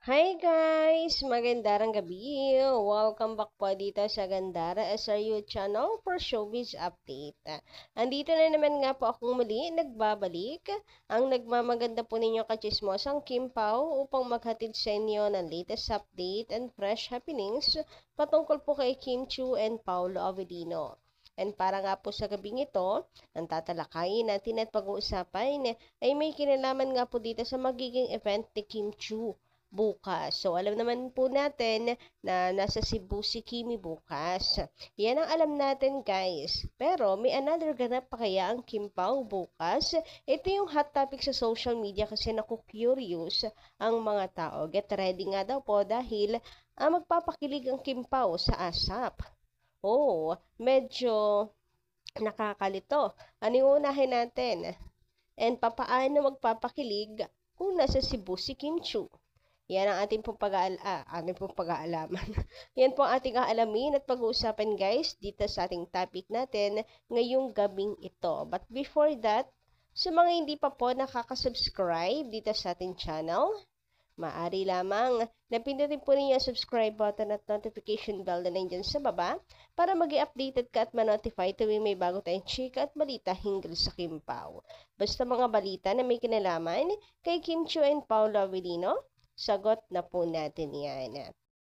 Hi guys! Magandang gabi! Welcome back po dito sa Gandara SRU channel for Showbiz Update. Andito na naman nga po akong muli nagbabalik ang nagmamaganda po ninyo kachismosang Kim Pao upang maghatid sa inyo ng latest update and fresh happenings patungkol po kay Kim Chiu and Paolo Avellino. And para nga po sa gabing ito, ang tatalakayin natin at pag-uusapan ay may kinalaman nga po dito sa magiging event ni Kim Chiu bukas. So, alam naman po natin na nasa Cebu si Kimi bukas. Yan ang alam natin, guys. Pero, may another ganap pa kaya ang Kim Pao bukas? Ito yung hot topic sa social media kasi naku-curious ang mga tao. Get ready nga daw po dahil magpapakilig ang Kim Pao sa ASAP. Oh, medyo nakakalito. Ano yung unahin natin? And papaano magpapakilig kung nasa Cebu si Kim Chiu? Yan ang ating pong pag-aalaman. Yan po ang ating aalamin at pag-uusapan guys dito sa ating topic natin ngayong gabing ito. But before that, sa mga hindi pa po nakaka-subscribe dito sa ating channel, maaari lamang na pindutin po ninyo ang subscribe button at notification bell na nandyan sa baba para mag-i-updated ka at ma-notify tuwing may bago tayong chika at balita hinggil sa Kim Pao. Basta mga balita na may kinalaman kay Kim Chiu and Paolo Avellino, sagot na po natin yan.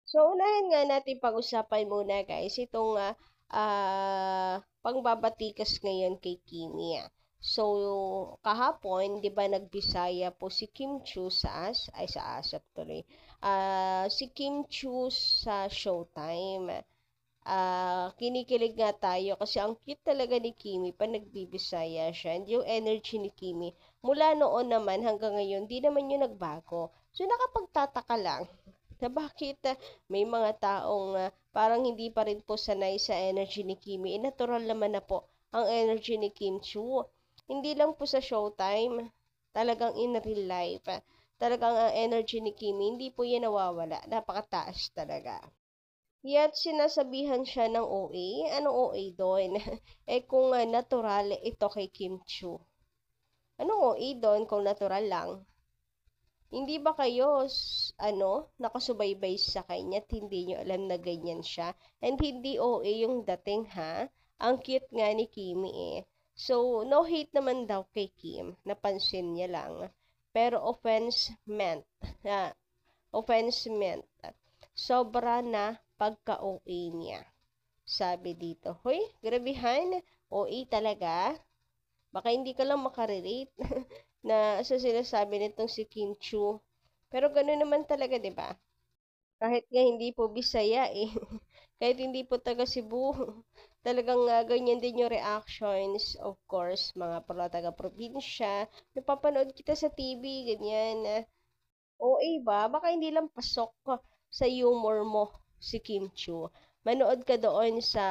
So, unahin nga natin pag-usapan muna guys itong pangbabatikas ngayon kay Kimi. So, kahapon, di ba nagbisaya po si Kim Chiu sa ASAP tuloy. Si Kim Chiu sa Showtime. Kinikilig nga tayo kasi ang cute talaga ni Kimi pa nagbibisaya siya. And yung energy ni Kimi, mula noon naman hanggang ngayon, di naman yun nagbago. So, nakapagtataka lang na bakit may mga taong parang hindi pa rin po sanay sa energy ni Kimi. Natural naman na po ang energy ni Kim Chiu. Hindi lang po sa Showtime, talagang in real life. Talagang ang energy ni Kimi, hindi po yan nawawala. Napakataas talaga. Yet, sinasabihan siya ng OA. Anong OA doon? Kung natural ito kay Kim Chiu. Anong OA doon kung natural lang? Hindi ba kayo, nakasubaybay sa kanya at hindi nyo alam na ganyan siya? And hindi OA yung dating ha? Ang cute nga ni Kimi eh. So, no hate naman daw kay Kim. Napansin niya lang. Pero offense meant. Offense meant. Sobra na pagka-OA niya. Sabi dito, hoy, grabihan, OA talaga? Baka hindi ka lang makarelate na sa sinasabi nitong si Kim Chiu. Pero gano'n naman talaga, 'di ba? Kahit nga hindi po Bisaya eh. Kahit hindi po taga Cebu, talagang ganyan din yung reactions. Of course, mga taga-probinsya, napapanood kita sa TV, ganyan. OA ba? Baka hindi lang pasok sa humor mo si Kim Chiu. Manood ka doon sa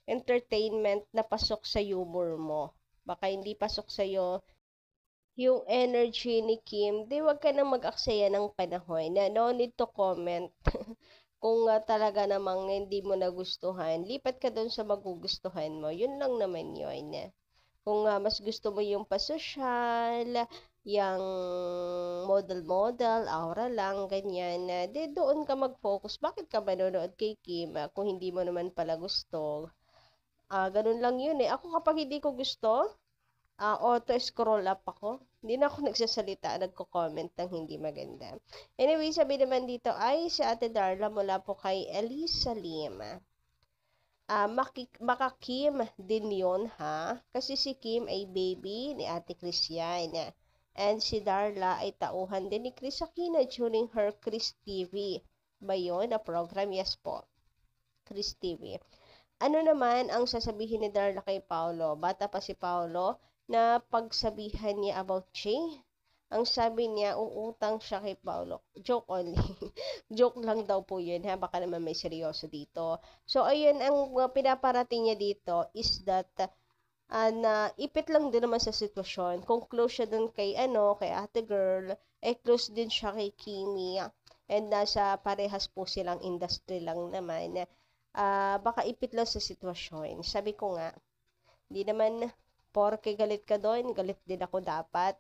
entertainment na pasok sa humor mo. Baka hindi pasok sa'yo yung energy ni Kim, di wag ka nang mag-aksaya ng panahon na no need to comment. Kung talaga namang hindi mo nagustuhan, lipat ka doon sa magugustuhan mo. Yun lang naman yun. Kung mas gusto mo yung pasosyal, yung model-model, aura lang, ganyan, di doon ka mag-focus. Bakit ka manonood kay Kim kung hindi mo naman pala gusto? Ganun lang yun eh. Ako kapag hindi ko gusto, auto-scroll up ako. Hindi na ako nagsasalita, nagko-comment ng hindi maganda. Anyway, sabi naman dito ay si Ate Darla mula po kay Elisa Lim. Baka Kim din yun, ha? Kasi si Kim ay baby ni Ate Christian. And si Darla ay tauhan din ni Chris Aquino during her Chris TV. Ba yun na program? Yes po. Chris TV. Ano naman ang sasabihin ni Darla kay Paolo? Bata pa si Paolo na pagsabihan niya about Jay. Ang sabi niya, uutang siya kay Paolo. Joke only. Joke lang daw po yun, ha? Baka naman may seryoso dito. So, ayun, ang pinaparating niya dito is that na ipit lang din naman sa sitwasyon. Kung close siya dun kay, kay ate girl, close din siya kay Kimi. And nasa parehas po silang industry lang naman. Baka ipit lang sa sitwasyon. Sabi ko nga, hindi naman porke galit ka doon, galit din ako dapat.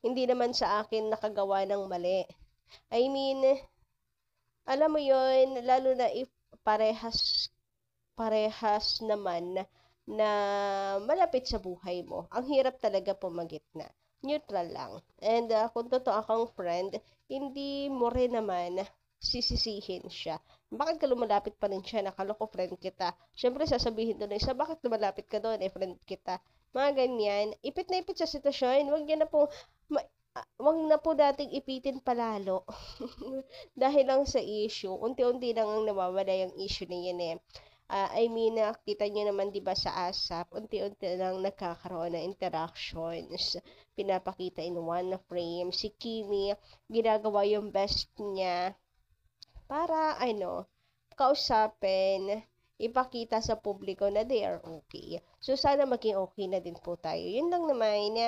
Hindi naman sa akin nakagawa ng mali. I mean, alam mo yon, lalo na if parehas naman na malapit sa buhay mo. Ang hirap talaga pumagitna. Neutral lang. And kung totoo kang friend, hindi mo rin naman sisisihin siya. Bakit ka lumalapit pa rin siya? Nakaloko friend kita. Siyempre, sasabihin doon isa, bakit lumalapit ka doon? Eh, friend kita. Mga ganyan. Ipit na ipit sa sitwasyon. Wag na po dating ipitin palalo. Dahil lang sa issue. Unti-unti lang ang nawawala yung issue na yan eh. I mean, kita nyo naman 'di ba sa ASAP, unti-unti lang nagkakaroon ng interactions. Pinapakita in one frame. Si Kimi, ginagawa yung best niya para, kausapin, ipakita sa publiko na they are okay. So, sana maging okay na din po tayo. Yun lang naman na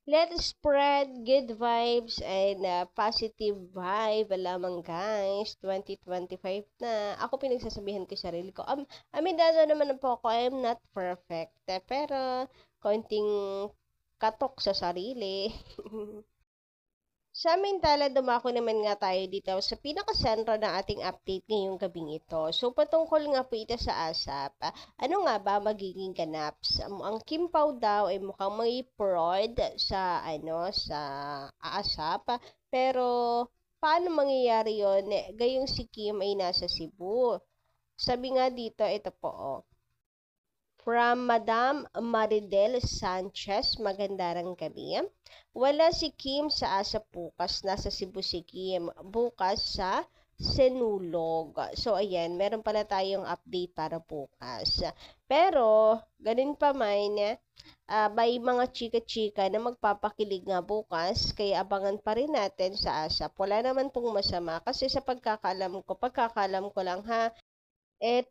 let's spread good vibes and positive vibe lamang guys. 2025 na. Ako pinagsasabihan ko sa sarili ko. Aminado naman po ako, I'm not perfect. Pero, konting katok sa sarili. Samantala, dumako naman nga tayo dito sa pinakasentro ng ating update ngayong gabing ito. So, patungkol nga po ito sa ASAP. Ano nga ba magiging ganaps? Ang Kim Pao daw ay mukhang may fraud sa, sa ASAP. Pero, paano mangyayari yon? Gayong si Kim ay nasa Cebu. Sabi nga dito, ito po, from Madam Maridel Sanchez, magandang gabi. Wala si Kim sa ASAP bukas, nasa Cebu si Kim. Bukas sa Sinulog. So, ayan, meron pala tayong update para bukas. Pero, ganun pa man, may mga chika-chika na magpapakilig nga bukas, kaya abangan pa rin natin sa ASAP. Wala naman pong masama kasi sa pagkakalam ko lang ha,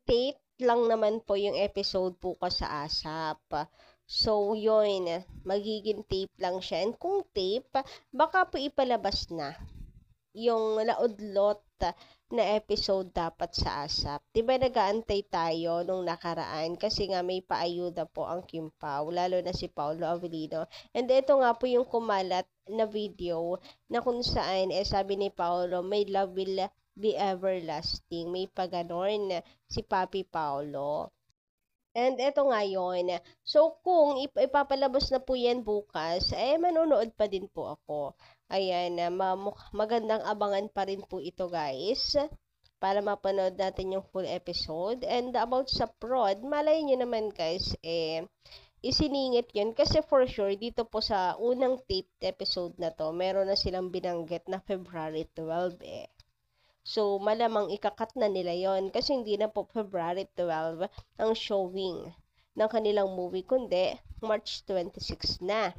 tape lang naman po yung episode bukas sa ASAP. So, yun, magiging tape lang siya. And kung tape, baka po ipalabas na yung laudlot na episode dapat sa ASAP. Diba nag-aantay tayo nung nakaraan kasi nga may paayuda po ang Kim Pao, lalo na si Paolo Avellino. And ito nga po yung kumalat na video na kung saan, sabi ni Paolo, may love will be everlasting. May paganon si Papi Paolo. And eto nga yun. So, kung ipapalabas na po yan bukas, manonood pa din po ako. Ayan, magandang abangan pa rin po ito guys. Para mapanood natin yung full episode. And about sa prod, malay nyo naman guys, isiningit yun. Kasi for sure, dito po sa unang taped episode na to, meron na silang binanggit na February 12 So, malamang ikakat na nila yon kasi hindi na po February 12 ang showing ng kanilang movie, kundi March 26 na.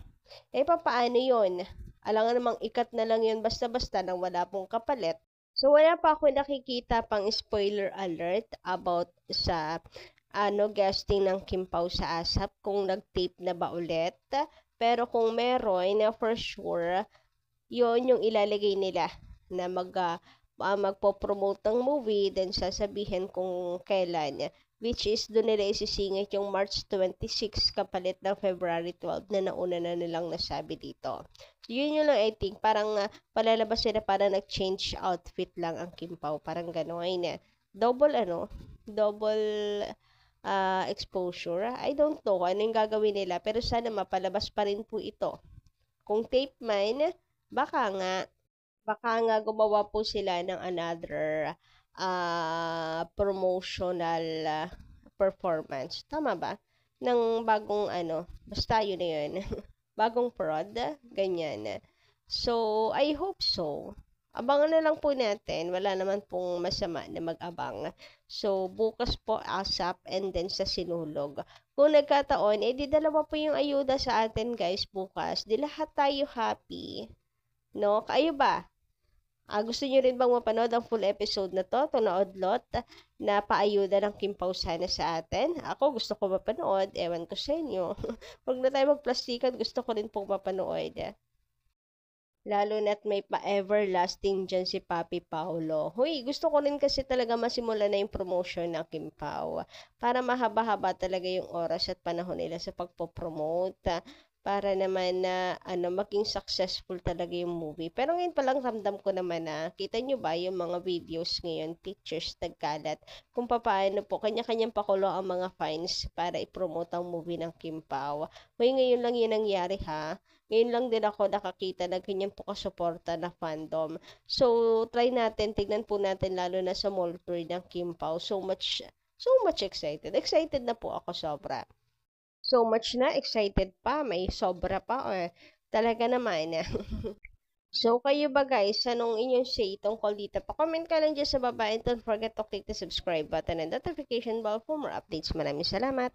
Papaano yon? Alangan namang ikat na lang yon basta-basta nang wala pong kapalit. So, wala pa ako nakikita pang spoiler alert about sa guesting ng Kim Pao sa ASAP kung nag-tape na ba ulit. Pero kung meron, for sure, yon yung ilalagay nila na magpo-promote ng movie, then sasabihin kung kailan, which is doon nila isisingit yung March 26 kapalit ng February 12 na nauna na nilang nasabi dito. So, yun yung lang I think, parang palalabas sila para nag-change outfit lang ang Kim Pao, parang gano'n. Double exposure. I don't know ano yung gagawin nila, pero sana mapalabas pa rin po ito. Kung tape man, baka nga gumawa po sila ng another promotional performance. Tama ba? Ng bagong basta yun na yun. Bagong prod, ganyan. So, I hope so. Abangan na lang po natin. Wala naman pong masama na mag-abang. So, bukas po ASAP and then sa Sinulog. Kung nagkataon, di dalawa po yung ayuda sa atin guys bukas. Di lahat tayo happy. No? Kayo ba? Gusto nyo rin bang mapanood ang full episode na to? Ito na odlot na paayuda ng Kim Pao sana sa atin. Ako gusto ko mapanood. Ewan ko sa inyo. Huwag na tayo magplastikan. Gusto ko rin pong mapanood. Lalo na't may pa-everlasting dyan si Papi Paolo. Huy, gusto ko rin kasi talaga masimula na yung promotion ng Kim Pao. Para mahaba-haba talaga yung oras at panahon nila sa pagpopromote. para naman na maging successful talaga yung movie. Pero ngayon pa lang ramdam ko naman na kita nyo ba yung mga videos ngayon, pictures nagkalat kung paano po kanya-kanyang pakulo ang mga fines para i-promote ang movie ng Kim Pao. Ngayon lang yun nangyari ha. Ngayon lang din ako nakakita na ganyan po kasuporta na fandom. So, try natin, tignan po natin lalo na sa mall tour ng Kim Pao. So much excited. Excited na po ako sobra. So much na, excited pa, may sobra pa, or talaga naman. So, kayo ba guys, anong inyong say tungkol dito? Pa-comment ka lang dyan sa baba and don't forget to click the subscribe button and notification bell for more updates. Maraming salamat!